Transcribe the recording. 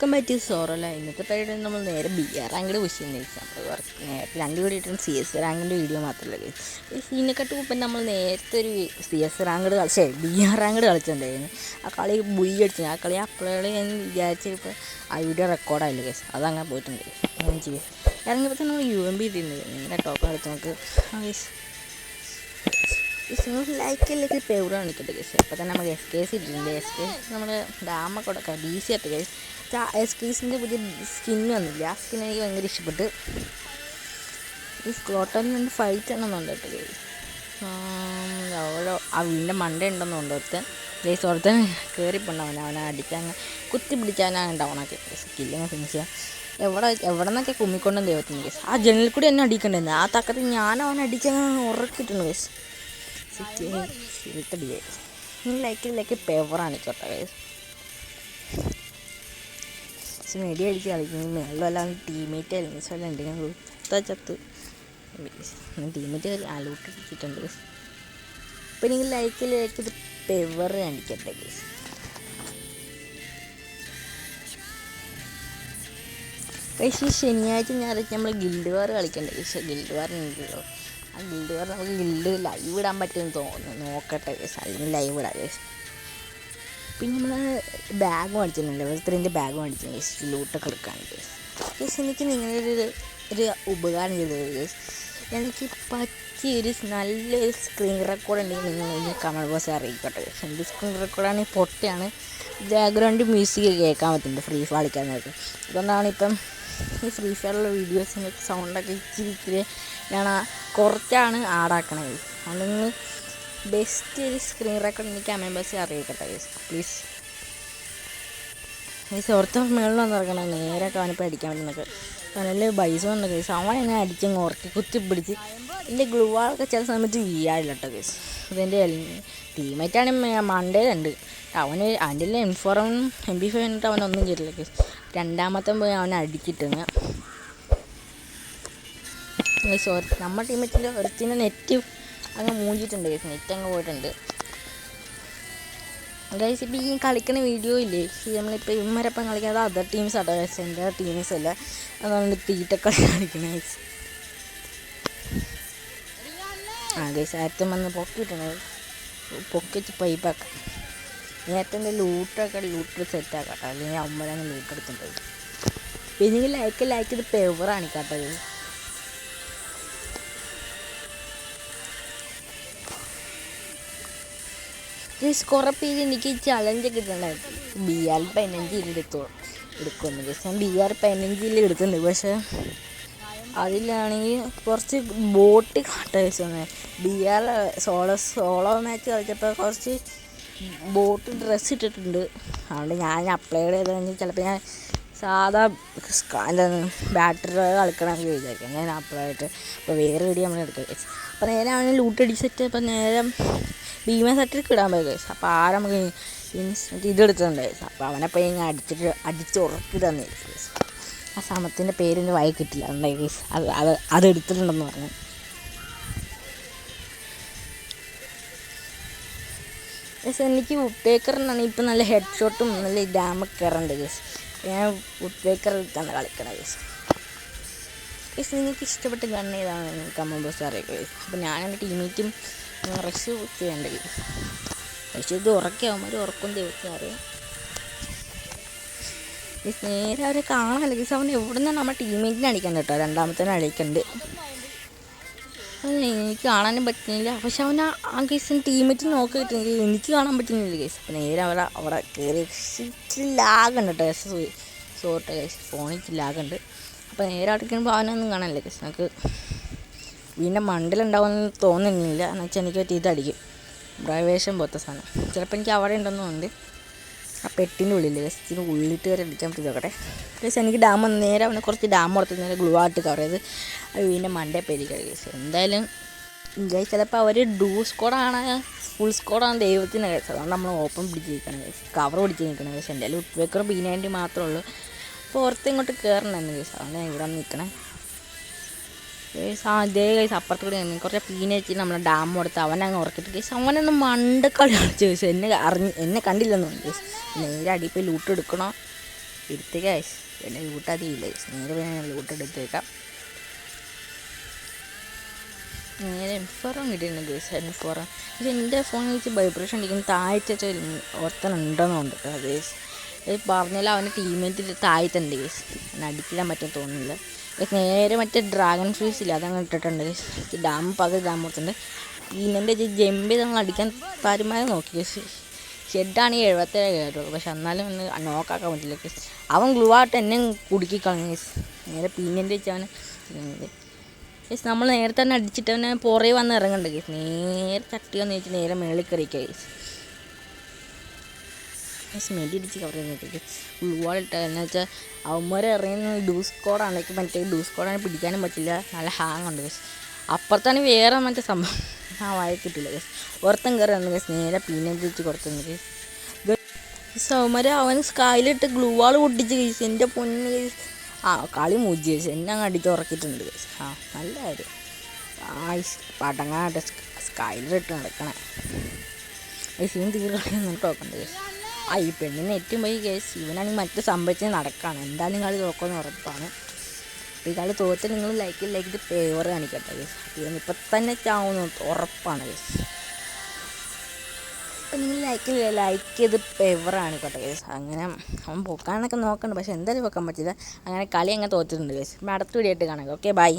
Welcome back to സോറല. ഇന്നത്തെ പരിപാടി നമ്മൾ നേരെ BR റാങ്കിൻ്റെ ക്വസ്റ്റ്യൻ നമ്മൾ നേരത്തെ 2 വീഡിയോ ഇട്ടാണ് CS റാങ്കിൻ്റെ വീഡിയോ മാത്രമല്ല. ഇതിനെക്കാട്ടും ഇപ്പം നമ്മൾ നേരത്തെ ഒരു CS റാങ്കഡ് BR റാങ്കഡ് കളിച്ചിട്ടുണ്ടായിരുന്നു. ആ കളി ബുയി അടിച്ചു. ആ കളി അപ്പോഴേ ഞാൻ വിചാരിച്ചപ്പോൾ ആ വീഡിയോ റെക്കോർഡായില്ല കേസ്, അതങ്ങനെ പോയിട്ടുണ്ട്. അങ്ങനെ ചെയ്യാം ഇറങ്ങിയപ്പോൾ തന്നെ നമ്മൾ UMP ഇട്ടിട്ടുണ്ട്. ഇങ്ങനെ ടോക്കൺ എടുത്ത് നമുക്ക് ലൈക്കിലേക്ക് പേവർ കാണിക്കട്ടെ കേസ്. അപ്പോൾ തന്നെ നമുക്ക് SKS ഇട്ടിട്ടുണ്ട്. SKS നമ്മൾ ഡാമൊക്കെ കൊടുക്കാം DC ആയിട്ട് കേസ്. SKSൻ്റെ പുതിയ സ്കിൻ വന്നില്ല. ആ സ്കിൻ എനിക്ക് ഭയങ്കര ഇഷ്ടപ്പെട്ട്. ഈ സ്ക്ലോട്ടറിൽ നിന്ന് ഫൈറ്റ് ആണെന്നുണ്ട് കേട്ടോ കേസ്. ഓരോ ആ വീടിൻ്റെ മണ്ട ഉണ്ടെന്നുണ്ട് ഒരുത്തൻ കേസ്. ഒരുത്തൻ കയറിപ്പോണ്ടാവൻ അവനെ അടിക്കാൻ കുത്തി പിടിച്ചാനാണ് ഡൗണാക്കി സ്കില്ലിങ് ഫിനിഷ് ചെയ്യാൻ. എവിടെ നിന്നൊക്കെ കുമ്മിക്കൊണ്ടെന്ന് ദൈവത്തിന് കേസ്. ആ ജനലിൽ കൂടി എന്നെ അടിക്കണ്ടായിരുന്നു. ആ തക്കത്തിൽ ഞാൻ അവനെ അടിച്ചങ്ങനെ ഉറക്കിയിട്ടുണ്ട് കേസ്. ലൈക്ക് പേവറാണ് കേട്ടോ കേസ്. മെഡി അടിച്ച് കളിക്കുന്നത് വെള്ളമല്ലാണ്ട് ടീമേറ്റ് എലിമിനേഷൻ വല്ല ഉണ്ടെങ്കിൽ ചത്ത് ടീമേറ്റ് അലൂട്ട് അടിച്ചിട്ടുണ്ട് കേസ്. അപ്പം നിങ്ങൾ ലൈക്ക് ഇത് പെവർ കാണിക്കട്ടെ കേസ്. പക്ഷേ ശനിയാഴ്ച ഞായറാഴ്ച നമ്മൾ ഗിൽഡ് വാർ കളിക്കണ്ടേ കേസ്. ഗിൽഡ് വാർ ഉണ്ടല്ലോ. ആ ഗിൽഡ് വാർ നമുക്ക് ഗിൽഡ് ലൈവ് ഇടാൻ പറ്റുമെന്ന് തോന്നുന്നു. നോക്കട്ടെ കേസ്, അല്ലെങ്കിൽ ലൈവ് ഇടാം കേസ്. പിന്നെ നമ്മൾ ബാഗ് മേടിച്ചിട്ടുണ്ട്. ലെവൽ 3 ബാഗ് മേടിച്ചിട്ടുണ്ട് കേസ്. ലൂട്ടൊക്കെ എടുക്കാണ് കേസ്. എനിക്ക് നിങ്ങളുടെ ഒരു ഉപകാരം ചെയ്തത് കേസ്. എനിക്ക് പറ്റിയൊരു നല്ലൊരു സ്ക്രീൻ റെക്കോർഡ് ഉണ്ടെങ്കിൽ നിങ്ങൾ എനിക്ക് കമൻറ്റ് ബോക്സിൽ അറിയിക്കട്ടെ കേസ്. എൻ്റെ സ്ക്രീൻ റെക്കോർഡാണെങ്കിൽ പൊട്ടയാണ്. ബാക്ക്ഗ്രൗണ്ട് മ്യൂസിക് കേൾക്കാൻ പറ്റുന്നുണ്ട് ഫ്രീ ഫയർ കളിക്കാൻ നേരത്തെ. അതുകൊണ്ടാണ് ഇപ്പം ഈ ഫ്രീ ഫയറിലുള്ള വീഡിയോസിൻ്റെ സൗണ്ടൊക്കെ ഇച്ചിരി ഞാൻ കുറച്ചാണ് ആഡാക്കണത്. അതുകൊണ്ട് നിങ്ങൾ ബെസ്റ്റ് ഒരു സ്ക്രീൻ റെക്കോർഡ് എനിക്ക് കമൻറ്റ് ബോക്സിൽ അറിയിക്കട്ടെ കേസ് പ്ലീസ്. കേസ് ഓർത്ത മേളിൽ വന്നിറക്കണം. നേരെ അവനിപ്പോൾ അടിക്കാൻ പറ്റുന്നൊക്കെ നല്ല പൈസ ഉണ്ട് കേസ്. അവൻ എന്നെ അടിച്ചങ്ങ് ഉറക്കി കുത്തിപ്പിടിച്ച് എൻ്റെ ഗ്ലൂവാളൊക്കെ ചില സമയത്ത് വീഴാറില്ല കേട്ടോ കേസ്. അതെൻ്റെ ടീമേറ്റാണ് മണ്ടയിലുണ്ട്. അവന് അതിൻ്റെ M4 MP5 എന്നിട്ട് അവനൊന്നും ചെയ്തില്ല കേസ്. രണ്ടാമത്തെ പോയി അവനെ അടിച്ചിട്ടുങ്ങ. സോറി, നമ്മുടെ ടീമേറ്റിൽ ഒരുത്തിൻ്റെ നെറ്റ് അങ്ങ് മൂഞ്ചിട്ടുണ്ട് കേസ്. നെറ്റ് അങ്ങ് പോയിട്ടുണ്ട് ഗൈസ്. ഇപ്പം ഈ കളിക്കുന്ന വീഡിയോ ഇല്ലേ, നമ്മളിപ്പോൾ ഇമ്മരപ്പം കളിക്കാതെ അതർ ടീംസ് ആട്ടോ ഗൈസ്. എൻ്റെ ടീംസ് അല്ല, അതുകൊണ്ട് തീറ്റക്കളി കളിക്കണ ഗൈസ്. ആ ഗൈസ് ആയിരത്തി വന്ന് പൊക്കിയിട്ടുണ്ട്. പൊക്കിച്ച് പൈപ്പാക്കാം. നേരത്തെ എൻ്റെ ലൂട്ട് സെറ്റാക്കാം കേട്ടോ, അല്ലെങ്കിൽ അമ്മരങ്ങ് ലൂട്ട് എടുത്തിട്ടുണ്ട്. പിന്നെ ലൈക്ക് ഇത് പെവറാണ് കേട്ടോ. കുറേ പേര് എനിക്ക് ചലഞ്ച് കിട്ടണ്ടായിരുന്നു. BR 15 എടുക്കുമെന്ന് കേസ്. ഞാൻ BR 15 എടുക്കുന്നുണ്ട്. പക്ഷേ അതിലാണെങ്കിൽ കുറച്ച് ബോട്ട് കാട്ടേഴ്സ് വന്നത്. BR സോളോ മാച്ച് കളിച്ചപ്പോൾ കുറച്ച് ബോട്ട് ഡ്രസ്സ് ഇട്ടിട്ടുണ്ട്. അതുകൊണ്ട് ഞാൻ അപ്ലൈഡ് ചെയ്തെങ്കിൽ ചിലപ്പോൾ ഞാൻ സാധാ എന്താണ് ബാറ്ററി കളിക്കണമെന്ന് വിചാരിക്കും. ഞാൻ അപ്ലൈഡ് അപ്പോൾ വേറെ വീഡിയോ നമ്മൾ എടുക്കുക കേസ്. അപ്പോൾ നേരെ അവന് ലൂട്ട് അടി സെറ്റ്. അപ്പോൾ നേരെ ഭീമ സെറ്റിലേക്ക് ഇടാൻ പോയി കേസ്. അപ്പോൾ നമുക്ക് ഇതെടുത്തിട്ടുണ്ട് കേസ്. അപ്പോൾ അവനെപ്പോൾ ഞാൻ അടിച്ച് ഉറക്കി തന്നെ കേസ്. ആ സമത്തിൻ്റെ പേരിന് വായി കിട്ടില്ല ഉണ്ടായി കേസ്. അതെടുത്തിട്ടുണ്ടെന്ന് പറഞ്ഞു. കേസ് എനിക്ക് വുഡ്പേക്കറിനാണ് ഇപ്പം നല്ല ഹെഡ് ഷോട്ടും നല്ല ഡാമൊക്കെ കയറുന്നുണ്ട് കേസ്. ഞാൻ വുഡ്പേക്കർ എടുത്താണ് കളിക്കണത് കേസ്. കേസ് നിങ്ങൾക്ക് ഇഷ്ടപ്പെട്ട ഗൺ ഏതാണ് കമൻറ്റ് ബോക്സിൽ അറിയിക്കുക കേസ്. അപ്പോൾ ഞാൻ എൻ്റെ ടീമേറ്റും റഷ് ചെയ്യേണ്ട കേസ്. പക്ഷേ ഇത് ഉറക്കാവുമ്പോൾ ഉറക്കും ദൈവത്തിന് അറിയാം. നേരെ അവരെ കാണാനല്ല കേസ്. അവൻ എവിടെ നിന്നാണ് നമ്മുടെ ടീമേറ്റിനെ അടിക്കാൻ കേട്ടോ. രണ്ടാമത്തേനെ അടിക്കുന്നുണ്ട്. എനിക്ക് കാണാനും പറ്റുന്നില്ല. പക്ഷെ അവൻ ആ കേസിന് ടീമേറ്റ് നോക്കി കിട്ടുന്നെങ്കിൽ എനിക്ക് കാണാൻ പറ്റുന്നില്ല കേസ്. അപ്പം നേരെ അവിടെ കയറി ഇച്ചിരി ലാഗുണ്ട് കേട്ടോ കേസ്. സോർട്ട് കേസ് ഫോണിൽ ലാഗുണ്ട്. അപ്പോൾ നേരെ അടിക്കുമ്പോൾ അവനൊന്നും കാണാനില്ല കേസ്. നമുക്ക് വീണ്ടും മണ്ടിലുണ്ടാവുമെന്ന് തോന്നുന്നില്ല. എന്ന് വെച്ചാൽ എനിക്ക് പറ്റി ഇതടിക്കും. ബ്രൈവേഷൻ പോലത്തെ സാധനം ചിലപ്പോൾ എനിക്ക് അവിടെ ഉണ്ടെന്നുണ്ട്. ആ പെട്ടിൻ്റെ ഉള്ളിൽ ജസ്റ്റ് ഉള്ളിട്ട് വരെ അടിക്കാൻ പറ്റി നോക്കട്ടെ കേസ്. എനിക്ക് ഡാം നേരെ അവനെ കുറച്ച് ഡാം കൊടുത്ത് നേരെ ഗ്ലൂ ആയിട്ട് കവർ ചെയ്ത് അത് വീണ്ടും മണ്ടേ പേരിക്കണം കേസ്. എന്തായാലും ചിലപ്പോൾ അവർ സ്കോഡാണ് ഫുൾ സ്കോഡാണ് ദൈവത്തിന് കേസ്. അതുകൊണ്ട് നമ്മൾ ഓപ്പൺ പിടിച്ചിരിക്കണം കേസ്. കവർ പിടിച്ച് നിൽക്കണം കേസ്. എന്തായാലും ഉട്ട്വേക്കർ B90 മാത്രമേ ഉള്ളൂ. അപ്പോൾ പുറത്ത് ഇങ്ങോട്ട് കയറണമെന്ന് കേസ്. അതുകൊണ്ട് ഞാൻ ഇവിടെ നിൽക്കണേ കേസ്. അതേ കേസ് അപ്പുറത്ത് കൂടി കുറച്ച് പീനെ വെച്ച് നമ്മൾ ഡാം കൊടുത്ത് അവനങ്ങ് ഉറക്കിയിട്ട് കേസ്. അവനൊന്ന് മണ്ടക്കളി കളിച്ചു കേസ്. എന്നെ കണ്ടില്ലെന്ന് പറഞ്ഞു കേസ്. നേരെ അടിയിൽ പോയി ലൂട്ട് എടുക്കണോ എടുത്തേക്കാം ഗൈസ്. പിന്നെ ലൂട്ടാതിയില്ല ഗൈസ്. നേരെ പിന്നെ ലൂട്ട് എടുത്തേക്കാം. നേരെ M4 കിട്ടിയിട്ടുണ്ട് ഗൈസ്. M4 പക്ഷേ എൻ്റെ ഫോണിൽ വെച്ച് വൈബ്രേഷൻ അടിക്കുന്ന താഴ്ച ഒരുത്തനുണ്ടെന്നുണ്ട് ഗൈസ്. പറഞ്ഞാലും അവൻ്റെ ടീമേറ്റ് താഴ്ത്തുണ്ട് ഗൈസ്. അവനെ അടിക്കാൻ പറ്റും തോന്നുന്നില്ല ഗൈസ്. നേരെ മറ്റേ ഡ്രാഗൺ ഫ്രീസ് ഇല്ല അതങ്ങനെ ഇട്ടിട്ടുണ്ട് ഗൈസ്. ഡാം പകുതി ഡാം കൊടുത്തിട്ടുണ്ട്. പിന്നെ ജമ്പ് ചെയ്ത് നമ്മൾ അടിക്കാൻ പരമാവധി നോക്കി ഗൈസ്. ഷെഡാണെങ്കിൽ 77 കയറുള്ളൂ. പക്ഷെ എന്നാലും ഒന്ന് നോക്കാക്കാൻ പറ്റില്ല ഗൈസ്. അവൻ ഗ്ലൂ ആയിട്ട് എന്നെ കുടുക്കി കളഞ്ഞു ഗൈസ്. നേരെ പിന്നെ വെച്ച് അവന് ഗൈസ് നമ്മൾ നേരത്തെ തന്നെ അടിച്ചിട്ട് അവനെ പുറകെ വന്ന് ഇറങ്ങണ്ട ഗൈസ്. നേരെ ചട്ടി വന്ന് വെച്ച് നേരെ മേളിൽ കയറിക്കുക ഗൈസ്. മെഡി അടിച്ച് കവർ ചെയ്യുന്നത് ഗ്ലൂവാളിട്ട എന്ന് വെച്ചാൽ അവന്മാരെ ഇറങ്ങുന്ന ഡൂസ് കോഡാണ്. മറ്റേ ഡൂസ് കോഡാണ് പിടിക്കാനും പറ്റില്ല. നല്ല ഹാങ് ഉണ്ട് ഗൈസ്. അപ്പുറത്താണ് വേറെ മറ്റേ സംഭവം വായ കിട്ടില്ല ഗൈസ്. ഒരുത്തൻ കയറി വന്നു ഗൈസ്. നേരെ പിന്നെ വെച്ച് കൊടുത്തു ഗൈസ്. അവന്മാരെ അവൻ സ്കൈലിട്ട് ഗ്ലൂവാൾ പൊട്ടിച്ച് ഗൈസ്. എൻ്റെ പൊന്ന് ഗൈസ്. കളി മൂജി ഗൈസ്. എന്നെ അങ്ങ് അടിച്ച് ഉറക്കിയിട്ടുണ്ട് ഗൈസ്. നല്ല കാര്യം. പടങ്ങാട്ട് സ്കൈലിട്ട് നടക്കണേ ഗൈസ്. ഇവൻ തീർന്നു നോക്കണ്ട ഗൈസ്. ഈ പെണ്ണിനെ ഏറ്റവും പോയി കേസ്. ഇവനാണെങ്കിൽ മറ്റു സംഭവിച്ച് നടക്കുകയാണ്. എന്തായാലും കളി തോക്കുമെന്ന് ഉറപ്പാണ്. അപ്പോൾ ഈ കളി തോറ്റ് നിങ്ങൾ ലൈക്ക് ഫേവർ കാണിക്കട്ടെ കേസ്. ഇവൻ ഇപ്പം തന്നെ ചാവുന്നു ഉറപ്പാണ് കേസ്. അപ്പം നിങ്ങൾ ലൈക്ക് ചെയ്ത് ഫേവർ കാണിക്കട്ടെ കേസ്. അങ്ങനെ അവൻ പൊക്കാനൊക്കെ നോക്കണ്ട. പക്ഷെ എന്തായാലും വെക്കാൻ പറ്റില്ല. അങ്ങനെ കളി അങ്ങനെ തോറ്റിട്ടുണ്ട് കേസ്. അടുത്ത വീഡിയോ ആയിട്ട് കാണാം. Okay bye.